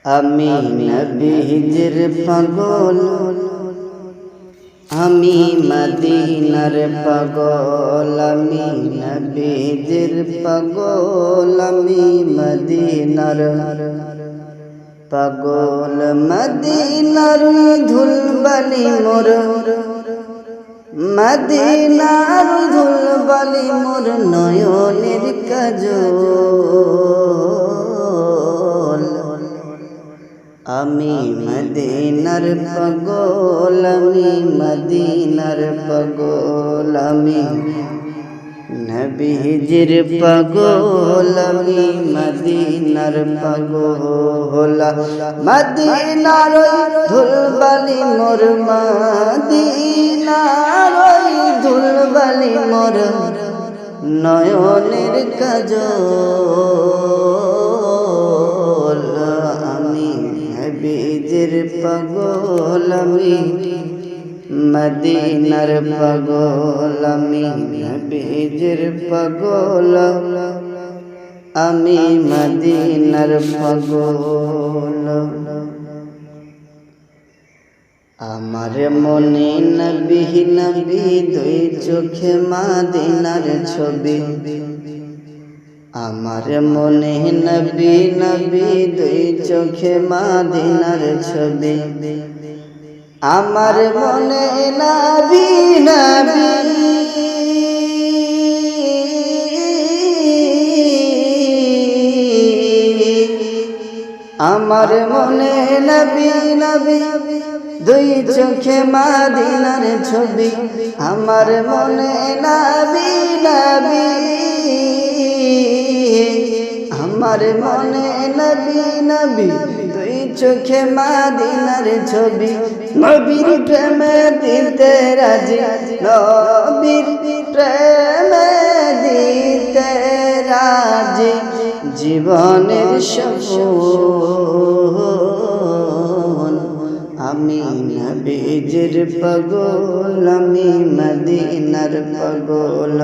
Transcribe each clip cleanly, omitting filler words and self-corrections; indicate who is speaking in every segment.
Speaker 1: আমি নবীজির পাগল, আমি মদিনার পাগল। আমি নবীজির পাগল, আমি মদিনার পাগল। মদিনার ধুলবালি মোর, মদিনার ধুলবালি মোর নয়নের কাজল। আমি মদিনার পাগল, আমি মদিনার পাগল। আমি নবীজির পাগল, আমি মদিনার পাগল। মদিনার ধুলবালি মোর, মদিনার ধুলবালি মোর নয়নের কাজল। আমি নবীজির পাগল, আমি মদিনার পাগল। আমি নবীজির পাগল, আমি মদিনার পাগল। আমার মনে নবী নবী, দুই চোখে মদিনার ছবি। আমার মনে নবী নবী, দুই চোখে মদিনার ছবি। আমার মনে নবী নবী, আমার মনে নবী নবী, দুই চোখে মদিনার ছবি। আমার মনে নবী নবী, আমার মনে নবী নবী, দুই চোখে মদিনার ছবি। নবীর প্রেমে দিতে রাজি, নবীর প্রেমে দিতে রাজি, জীবনের সফল। আমি নবীজির পাগল, আমি মদিনার পাগল।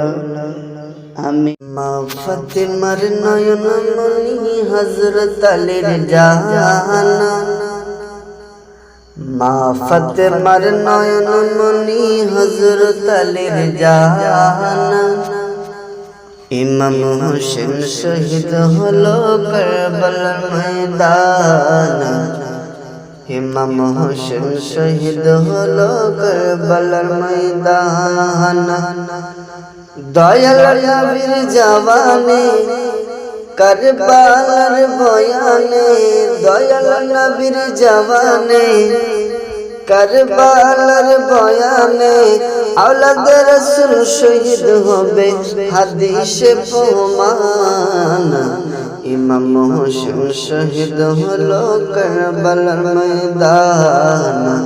Speaker 1: আমি মা ফাতেমার নয়ন মনি, হযরত আলীর জাহানা। মা ফাতেমার নয়ন মনি, হযরত আলীর জাহানা। ইমাম হোসেন শহীদ হলো কারবালার ময়দানে। ইমাম হোসেন শহীদ হলো কারবালার ময়দানে। দয়াল নবীর জওয়ানে, কারবালার বয়ানে। দয়াল নবীর জওয়ানে, কারবালার বয়ানে। আওলাদে রাসূল শহীদ হবে, হাদিসে প্রমাণ। ইমাম হোসেন শহীদ হলো কারবালার ময়দানে।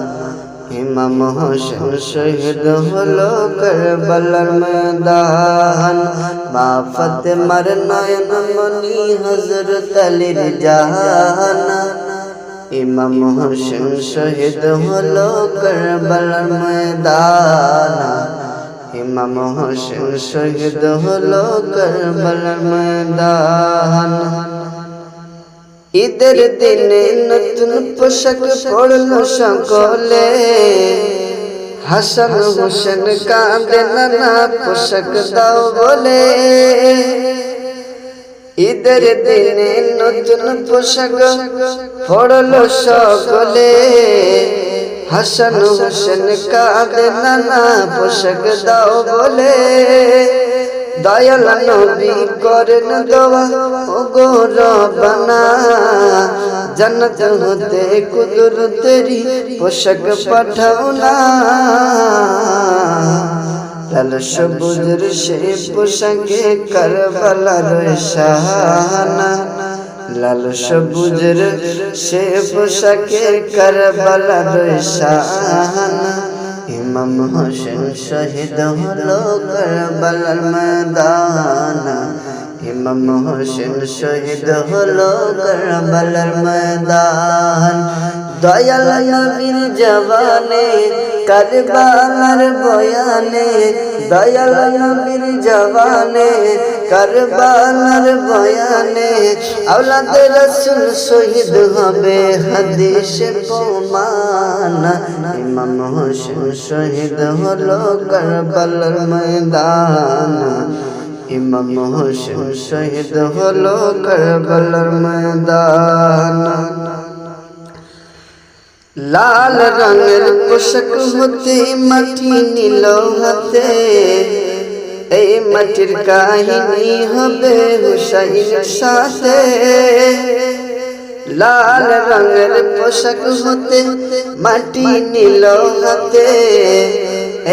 Speaker 1: ইমাম হোসেন শহীদ হলো কারবালার ময়দানে। মা ফাতেমার নয়ন মনি, হযরত আলীর জাহানা। ইমাম হোসেন শহীদ হলো কারবালার ময়দানে। ইমাম হোসেন শহীদ হলো কারবালার ময়দানে। ঈদের দিনে নতুন পোশাক পরলো সকলে, হাসান হোসেন কাঁদে নানা পোশাক দাও বলে। ঈদের দিনে নতুন পোশাক পরলো সকলে, হাসান হোসেন কাঁদে নানা পোশাক দাও বলে। দয়াল নবী করেন দোয়া, ওগো রব্বানা, জান্নাত হতে কুদরতেরি পোশাক পাঠাও না। লাল সবুজের সেই পোশাকে কারবালার শাহানা। লাল সবুজের সেই পোশাকে কারবালার শাহানা। ইমাম হোসেন শহীদ হলো কারবালার ময়দানে। ইমাম হোসেন শহীদ হলো কারবালার ময়দানে। দয়াল নবীর জবানে কারবালার বয়ানে দয়াল নবীর জবানে কারবালার বয়ানে আওলাদ রাসূল শহীদ হবে হাদিসে প্রমাণ ইমাম হোসেন শহীদ হলো কারবালার ময়দান ইমাম হোসেন শহীদ হলো কারবালার ময়দান লাল রঙের পোশাক হতে মাটি নিল হাতে এই মাটির কাহিনী হবে হুসাইনের সাথে লাল রঙের পোশাক হতে মাটি নিল হাতে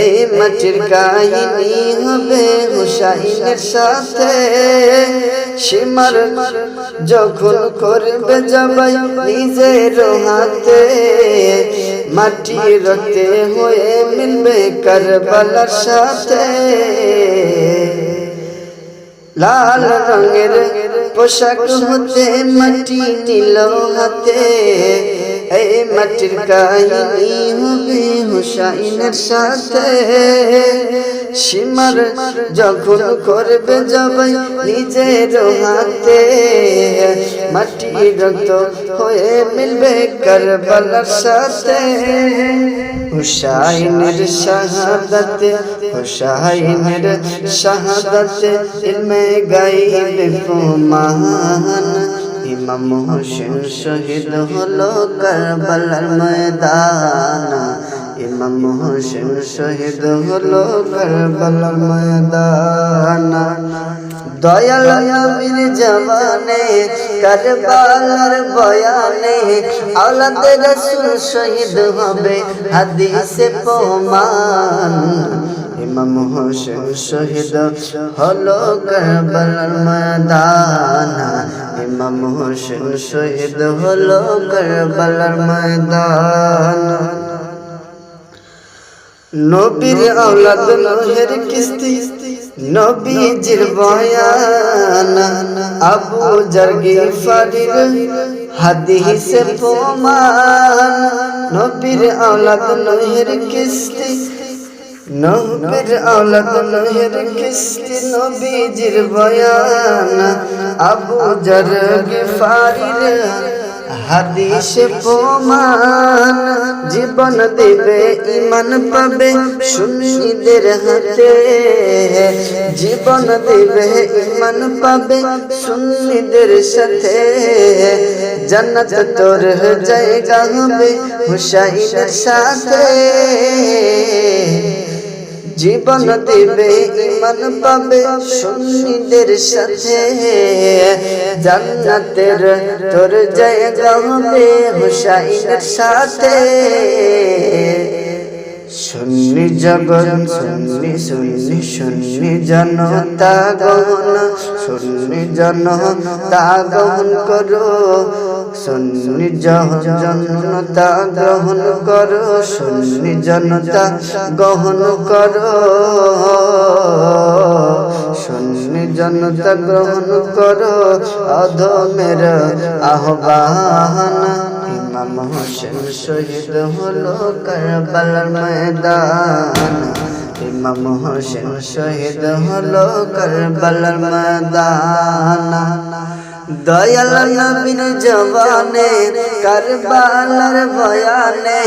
Speaker 1: এই মাটির কাহিনী হবে হুসাইনের সাথে সীমার যখন করবে জবাই নিজের হাতে মাটি রক্তে হয়ে মিলবে কারবালার সাথে লাল রঙের পোশাক হতে মাটি নিল হাতে এই মাটির কাহিনী হবে হুসাইনের সাথে সীমার যখন করবে জবাই নিজের হাতে মাটি রক্ত হয়ে মিলবে কারবালার সাথে হুসাইনের শাহাদাতে হুসাইনের শাহাদাতে ইলমে গায়বে প্রমাণ ইমাম হোসেন শহীদ হলো কারবালার ময়দান ইমাম হোসেন শহীদ হলো কারবালার ময়দান দয়াল নবীর জবানে কারবালার বয়ানে আওলাদ রাসূল শহীদ হবে হাদিসে প্রমাণ ইমাম হোসেন শহীদ হলো কারবালার ময়দান ইমাম হোসেন শহীদ হলো কারবালার ময়দান নবীর আওলাদ নূহের কিস্তি নবীজির বয়ান আবু জার গিফারির হাদিসে প্রমাণ নবীর আওলাদ নূহের কিস্তি নবীর আওলাদ নূহের কিস্তি নবীজির বয়ান আবু জার গিফারির হাদিসে প্রমাণ জীবন দেবে ঈমান পাবে সুন্নিদের হাতে জীবন দেবে ঈমান পাবে সুন্নিদের সাথে জান্নাত তোর জায়গা হবে হুসাইনের সাথে জীবন দেবে ঈমান পাবে সুন্নিদের সাথে জান্নাতের তোর জায়গা হবে হুসাইনের সাথে সুন্নি জগৎ সুন্নি সুন্নি সুন্নি জনতা গ্রহণ সুন্নি জনতা গ্রহণ করো সুন্নি জনতা গ্রহণ করো সুন্নি জনতা গ্রহণ করো সুন্নি জনতা গ্রহণ করো অধমের আহ্বান ইমাম হোসেন শহীদ হলো কারবালার ময়দান ইমাম হোসেন শহীদ হলো কারবালার ময়দান দয়াল নবীর জবানে কারবালার বয়ানে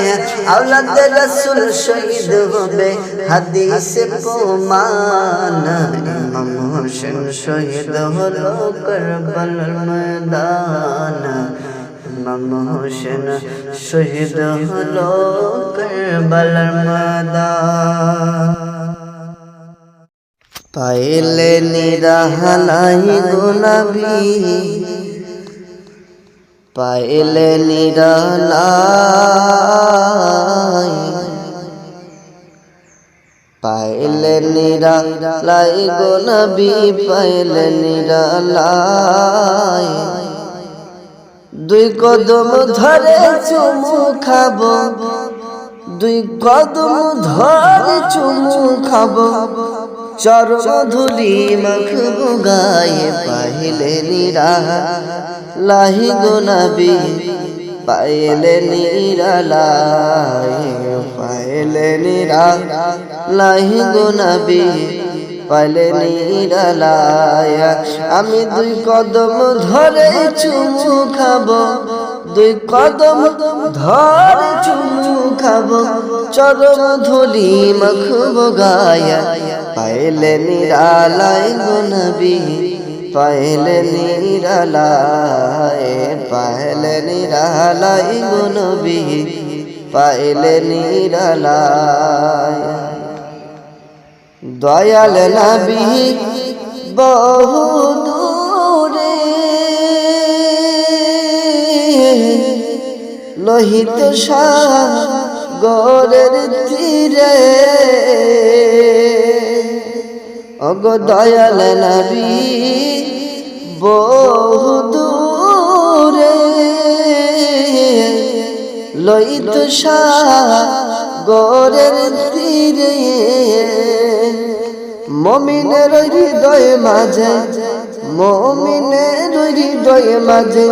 Speaker 1: আওলাদ রাসূল শহীদ হবে হাদিসে প্রমাণ ইমাম হোসেন শহীদ হলো কারবালার ময়দান ইমাম হোসেন শহীদ হলো কারবালার ময়দান পাইলে নিরালাই গোলাপি পাইলে নিরালাই পাইলে নিরালাই গোলাপি পাইলে নিরালাই দুই কদম ধরে চুমু খাবো দুই কদম ধরে চুমু খাবো চরণ ধুলি মাখবো গায়ে পাইলে নিরালাই গো নবী পাইলে নিরালায় পাইলে নিরালায় গো নবী পাইলে নিরালায় আমি দুই কদম ধরে চুমু খাবো দুই কদম ধরে চুমু খাবো চরণ ধুলি মাখবো গায়ে পাইলে নিরালায় গো নবী পাইলে নিরালায় পাইলে নিরালায় গো নবী পাইলে নিরালায় দয়াল নবী বহু দূরে লোহিত সাগরের তীরে ওগো দয়াল নবী বহু দূরে লোহিত সাগরের তীরে মুমিনের হৃদয় মাঝে মুমিনের হৃদয় মাঝে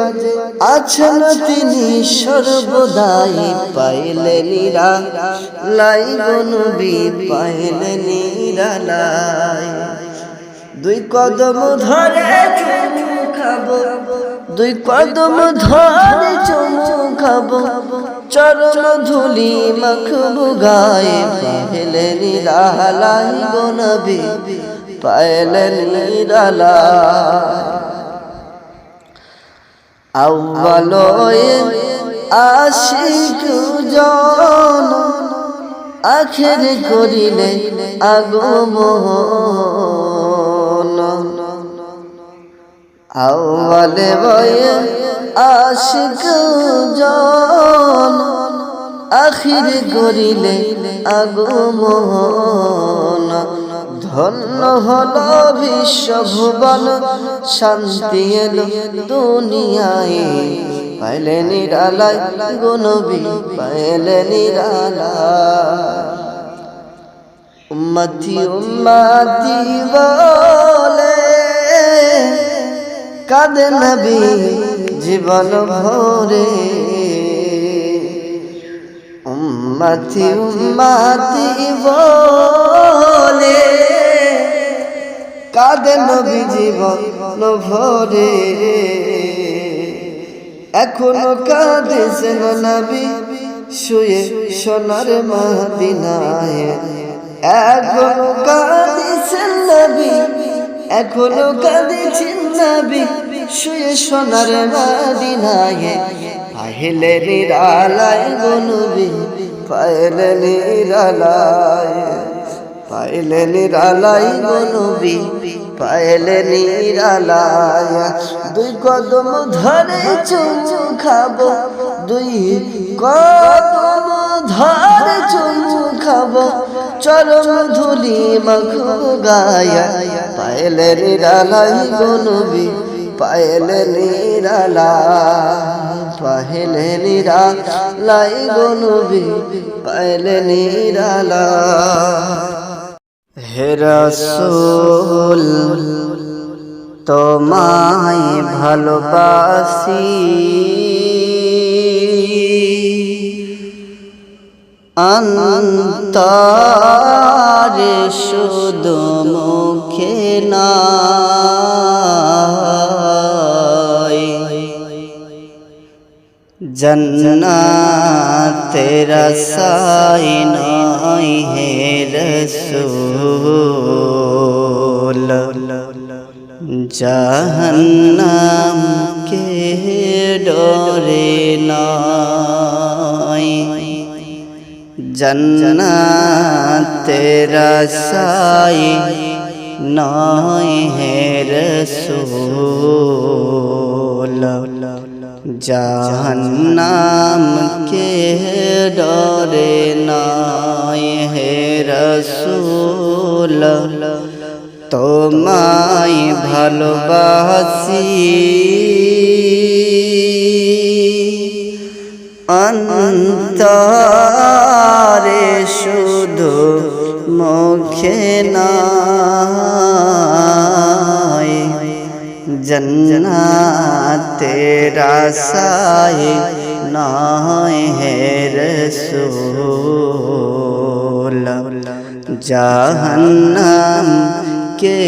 Speaker 1: আছেন তিনি সর্বদাই পাইলে নিরালাই গো নবী পাইলে নিরালাই দুই কদম ধরে চুমু খাবো দুই কদম ধরে চুমু খাবো চরণ ধুলি মাখবো গায়ে পাইলে নিরালাই গো নবী পাইলে নিরালাই আউয়ালয়ে আশিক জন আখের করিলে আগমন আউয়ালে বয়ে আশিক জন আখির করিলে আগমন ধন্য হলো বিশ্বভুবন শান্তি এলো দুনিয়ায় পাইলে নিরালাই গো নবী পাইলে নিরালাই উম্মতি উম্মতি বলে কাঁদে নবী জীবন ভরে উম্মতি উম্মতি বলে কাঁদে নবী জীবন ভরে এখনো কাঁদেছেন নবী শুয়ে সোনার মদিনায় এখনো কাঁদেছেন নবী এখনো কাঁদেছেন নবী শুয়ে সোনার মদিনায় পাইলে নিরালায় গো নবী পাইলে নিরালায় পাইলে নিরালায় গো নবী পাইলে নিরালায় দুই কদম ধরে চুমু খাবো দুই কদম ধরে চুমু খাবো চরণ ধুলি মাখবো গায়ে পাইলে নিরালায় গো নবী পাইলে নিরালায় পাইলে নিরালায় গো নবী পাইলে নিরালায় হে রাসূল তোমায় ভালোবাসি অন্তরে শুধু মুখে নয় जन्नतेर साई नहीं है रसूल जहन्नम के डोरे नहीं जन्नतेर साई नहीं है रसूल जहन्नम के डरे नाय है रसूल তোমায় ভালোবাসি অন্তরে শুধু মুখে নয় जन्नतेर आशाए নয় হে রসূল জাহান্নাম কে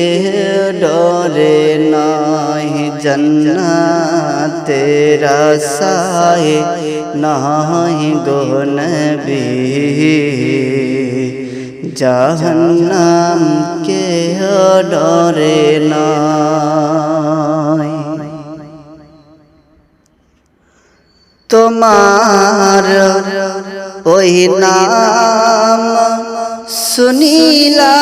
Speaker 1: ডরে নয় জান্নাতের আশায় নয় গো নবী জাহান্নাম কে ডরে নয় তোমার ওই নাম শুনিলা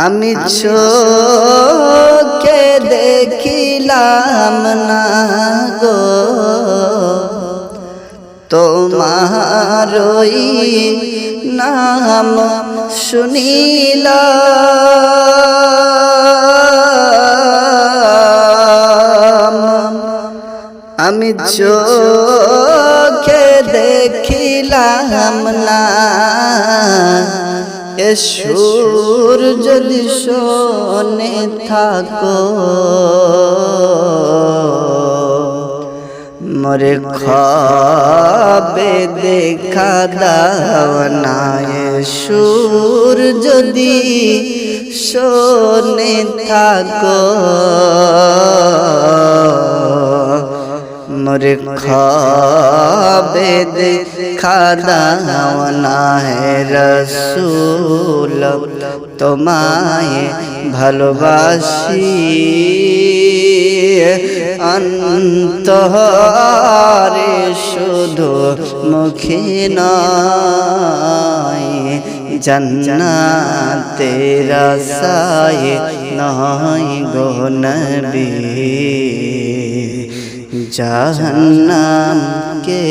Speaker 1: আমি চোখে দেখিলাম না গো তোমার ওই নাম শুনিলাম আমি চোখে দেখিলাম না এ সুর যদি শোনে থাকো মোরে খাবে দেখা দাও না এ সুর যদি শোনে থাকো মোরে খাবে দেখা দাও না হে রসূল তোমায় ভালোবাসি অন্তরে শুধু মুখে নয় জান্নাতের আশায় নয় গো নবী জাহান্নাম কে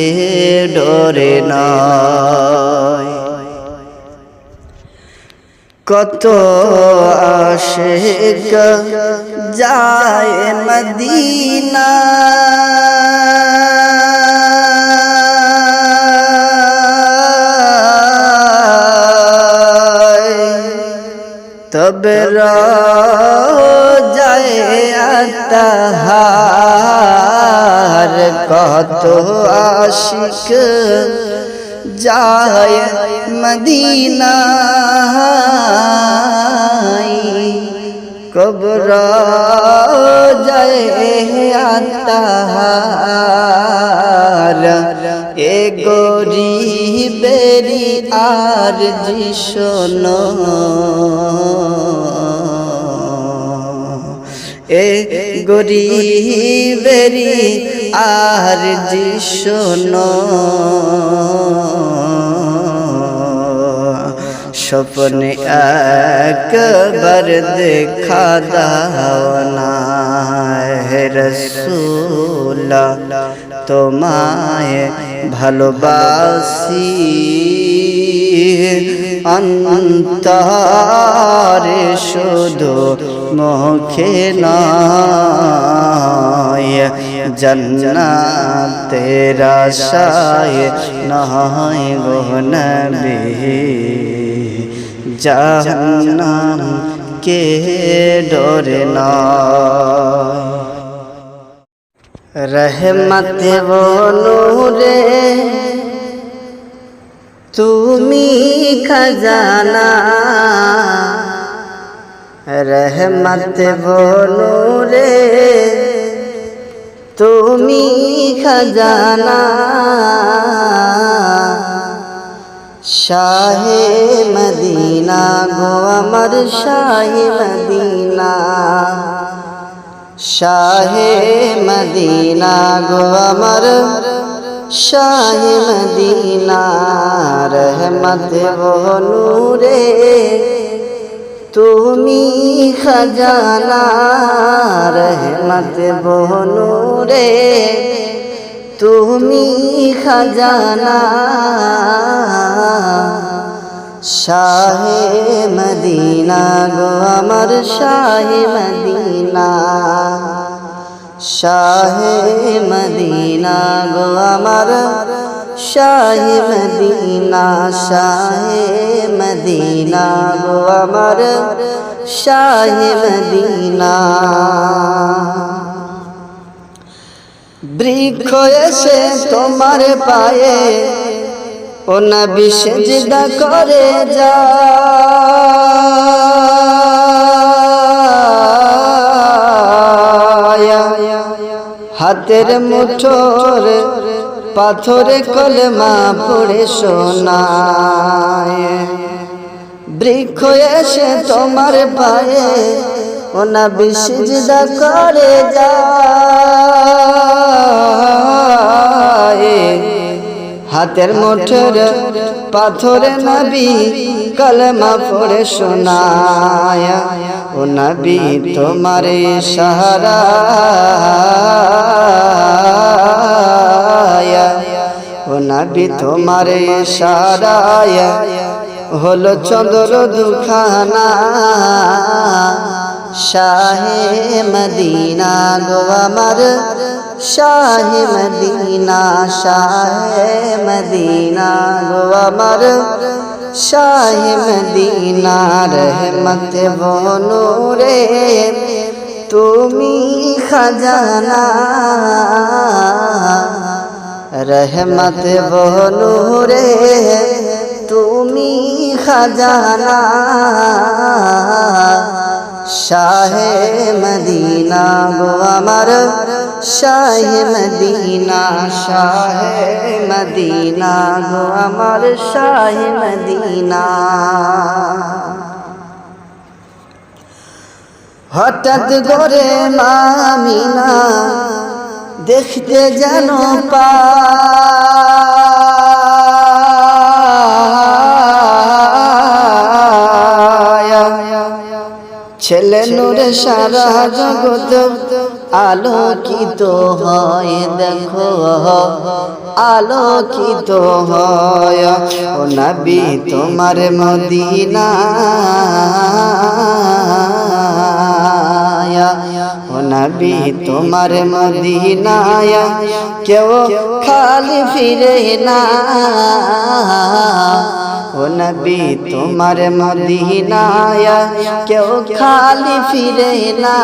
Speaker 1: ডরে নয় কত আশিক যায় মদিনা তবে যায় আতাহার কত আশিক যায় মদিনা কবর যায় আতাহার এ গরিবেরি আর শোনো এ গরিবেরি আর শোনো স্বপ্নে একবার দেখা দাও না হে রসূল তোমায় ভালোবাসি অন্তরে শুধু মুখে নয় জান্নাতের আশায় নয় গো নবী জাহান্নাম কে ডরে নয় रहमत वो नूरे তুমি खजाना रहमत वो नूरे তুমি खजाना शाहे मदीना गो अमर शाहे मदीना शाहे मदीना गो अमर शाहे मदीना रहमत वो नूरे তুমি खजाना रहमत वो नूरे তুমি खजाना शाहे मदीना गो अमर शाहे मदीना शाहे मदीना गो अमर শাহে মদিনা শাহে মদিনা গো আমার শাহে মদিনা। বৃক্ষ এসে তোমার পায়ে ও নবী সিজদা করে যায়, হাতের মুঠোর পাথরে কলমা পড়ে শোনায়। বৃক্ষ এসে তোমার পায়ে ও নবী সিজদা করে যায়, হাতের মুঠোর পাথরে নবী কলমা পড়ে শোনায়। ও নবী তোমার ইশারা ও নবী তোমার ইশারায় হলো চন্দ্র দুখানা। শাহে মদিনা গো আমার শাহে মদিনা শাহে মদিনা গো আমার শাহে মদিনা। রহমত বনুরে তুমি খাজানা, রহমত বনুরে তুমি খাজানা। শাহে মদিনা গো আমার শাহে মদিনা শাহে মদিনা গো আমার শাহে মদিনা। হঠাৎ করে মা আমিনা দেখতে যেন ছেলে নূরে সারা জগৎ আলোকিত হয়, দেখো আলোকিত হয়। ও নবী তোমার মদিনা, ও নবী তোমার মদিনায় কেউ খালি ফিরে না। ও নবী তোমার মদিনায় কেউ খালি ফিরে না।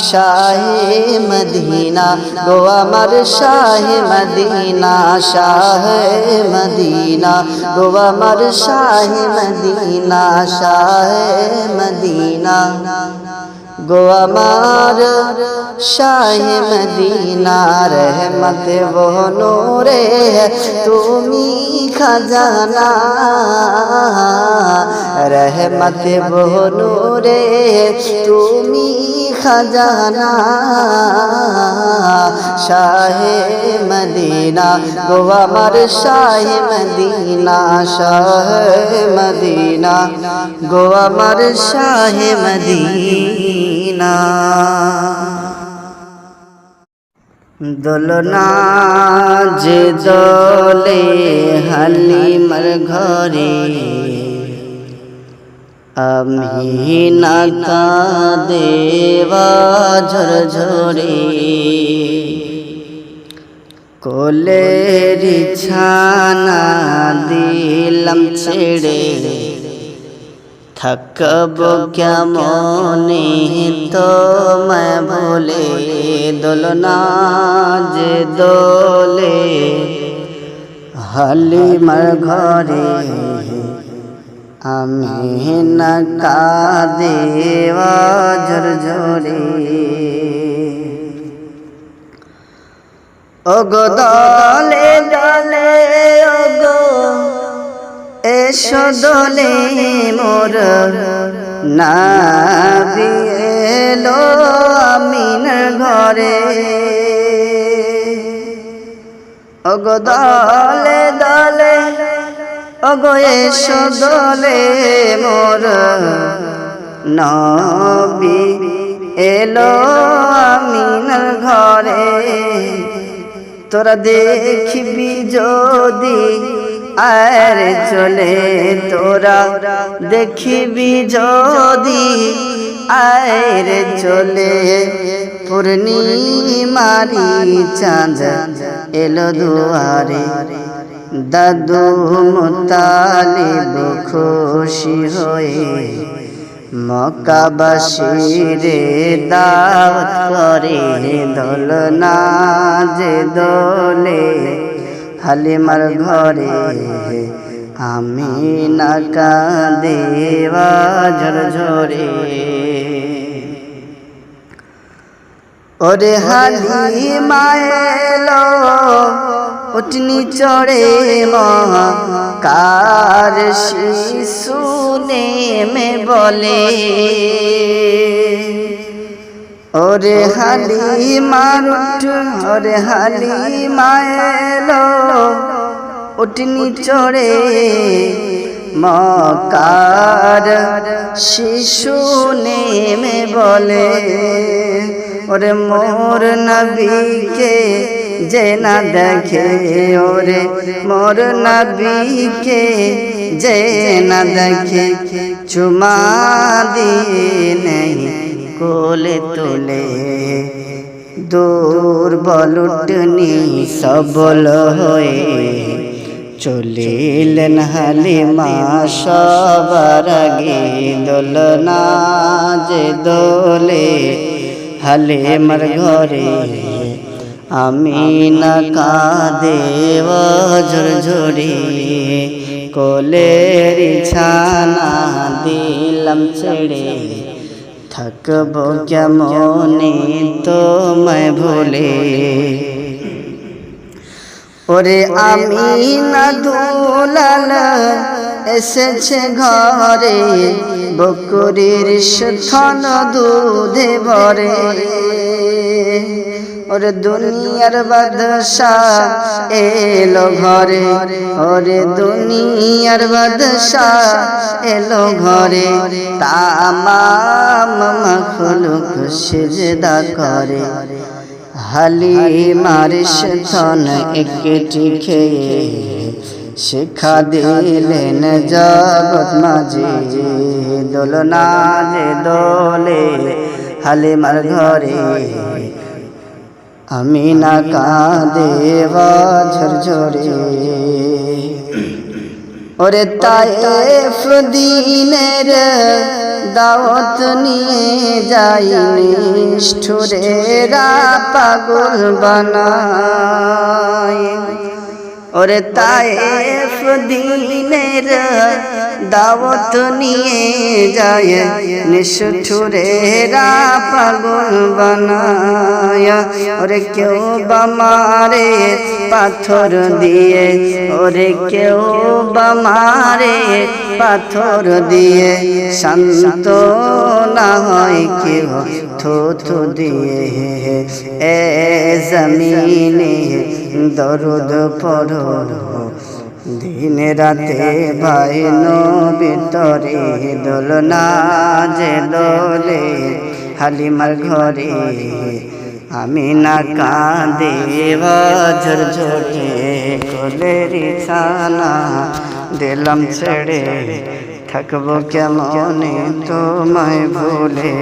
Speaker 1: শাহে মদিনা গো আমার শাহে মদিনা শাহে মদিনা গো আমার শাহে মদিনা শাহে মদিনা গো আমার শাহে মদিনা। রহমত বনুরে তুমি খাজানা, রহমত বনুরে তুমি খাজানা। শাহে মদিনা গো আমার শাহে মদিনা শাহে মদিনা গো আমার শাহে মদিনা। দোলনা যে দোলে হালিমার ঘরে আমি না কাঁদেবা ঝরঝরে। কোলের ছানা দিলাম ছেড়ে থাকব কেমনে তোমায় ভুলে। দোলনা যে দোলে হালিমার ঘরে আমি না কাঁদেবা ঝরঝরে। ওগো দলে দলে ওগো এসো দলে মোর নবী এলো আমিনার ঘরে। ওগো দলে দলে ওগো এসো দলে মোর নবী এলো আমিনার ঘরে। তোরা দেখবি যদি আরে চলে, তোরা দেখবি যদি আয়রে চলে পূর্ণিমারি চাঁদ এলো দুয়ারে দাদু মুতালিব খুশি হয়ে মক্কাবাসীরে দাওয়াত করে দোলনা যে দোলে হালিমার ঘরে আমিনা কাঁদে ঝরঝরে ওরে হালিমা এলো উঠনি চড়ে কার শিশু নেমে বলে ওরে হালিমা ওরে হালিমা এলো উঠনি চড়ে মক্কার শিশু নেমে বলে ওরে মোর নবীকে যে না দেখে ওরে মোর নবীকে যে না দেখে চুমা দিয়ে নেই কোলে তোলে দুর্বল উটনি সবল হয়ে চলিলেন হালিমা সবার আগে দোলনা যে দোলে হালিমার ঘরে আমিনা কাঁদে ঝরঝরে কোলের ছানা দিলাম ছেড়ে থাকবো কেমনে তোমায় ভুলে ওরে আমিনা দুলাল এসেছে ঘরে বকরির স্তন দুধে ভরে ওরে দুনিয়ার বাদশাহ এলো ঘরে ওরে দুনিয়ার বাদশাহ এলো ঘরে তামাম মাখলুক সিজদা করে হালিমার স্তন একটি খেয়ে শিক্ষা দিলেন জগৎ মাঝে দোলনা যে দোলে হালিমার ঘরে আমিনা কাঁদে ঝরঝরে ওরে তায়েফ দিনের দাওয়াত নিয়ে যাই নিষ্ঠুরেরা পাগল বানায় ওরে তায়েফ দিনের দাওয়াত নিয়ে যায় নিষ্ঠুরেরা পাগল বানায় ওরে কেউ বামারে পাথর দিয়ে ওরে কেউ বামারে পাথর দিয়ে শান্ত না হয় কেউ থুথু দিয়ে এ জমিনে দরুদ পড়ো দিন রাতে ভাই নবীর তরে দোলনা যে দোলে হালিমার ঘরে আমিনা কাঁদে ঝরঝরে কোলের ছানা দিলাম ছেড়ে থাকবো কেমনে তোমায় ভুলে।